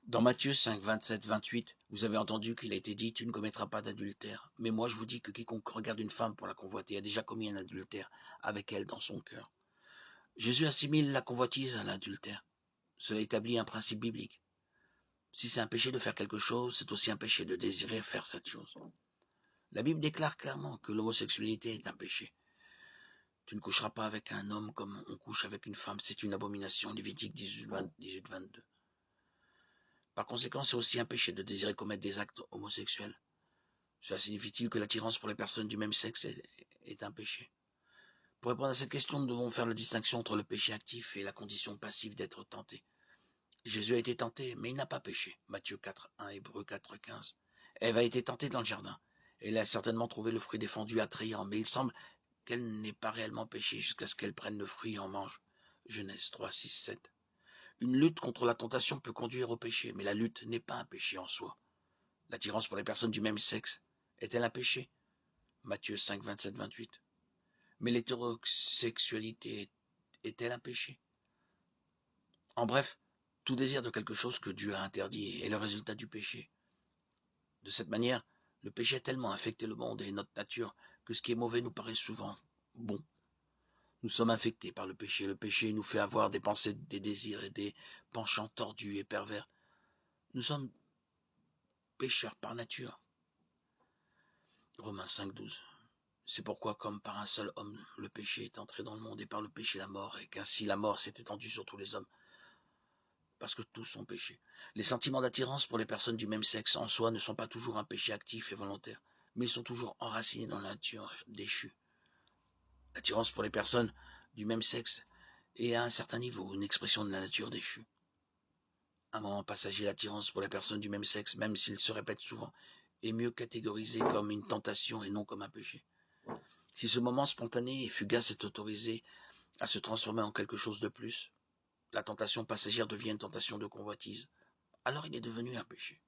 Dans Matthieu 5, 27, 28, vous avez entendu qu'il a été dit « Tu ne commettras pas d'adultère ». Mais moi je vous dis que quiconque regarde une femme pour la convoiter a déjà commis un adultère avec elle dans son cœur. Jésus assimile la convoitise à l'adultère. Cela établit un principe biblique. Si c'est un péché de faire quelque chose, c'est aussi un péché de désirer faire cette chose. La Bible déclare clairement que l'homosexualité est un péché. Tu ne coucheras pas avec un homme comme on couche avec une femme, c'est une abomination. Lévitique 18, 22. Par conséquent, c'est aussi un péché de désirer commettre des actes homosexuels. Cela signifie-t-il que l'attirance pour les personnes du même sexe est un péché? Pour répondre à cette question, nous devons faire la distinction entre le péché actif et la condition passive d'être tenté. Jésus a été tenté, mais il n'a pas péché. Matthieu 4, 1, Hébreux 4, 15. Ève a été tentée dans le jardin. Elle a certainement trouvé le fruit défendu attrayant, mais il semble qu'elle n'ait pas réellement péché jusqu'à ce qu'elle prenne le fruit et en mange. Genèse 3, 6, 7. Une lutte contre la tentation peut conduire au péché, mais la lutte n'est pas un péché en soi. L'attirance pour les personnes du même sexe est-elle un péché? Matthieu 5, 27, 28. Mais l'hétérosexualité est-elle un péché? En bref, tout désir de quelque chose que Dieu a interdit est le résultat du péché. De cette manière, le péché a tellement infecté le monde et notre nature que ce qui est mauvais nous paraît souvent bon. Nous sommes infectés par le péché. Le péché nous fait avoir des pensées, des désirs et des penchants tordus et pervers. Nous sommes pécheurs par nature. Romains 5, 12. C'est pourquoi, comme par un seul homme, le péché est entré dans le monde et par le péché la mort, et qu'ainsi la mort s'est étendue sur tous les hommes, parce que tous ont péché. Les sentiments d'attirance pour les personnes du même sexe en soi ne sont pas toujours un péché actif et volontaire, mais ils sont toujours enracinés dans la nature déchue. L'attirance pour les personnes du même sexe est à un certain niveau une expression de la nature déchue. Un moment passager, l'attirance pour les personnes du même sexe, même s'il se répète souvent, est mieux catégorisé comme une tentation et non comme un péché. Si ce moment spontané et fugace est autorisé à se transformer en quelque chose de plus, la tentation passagère devient une tentation de convoitise, alors il est devenu un péché.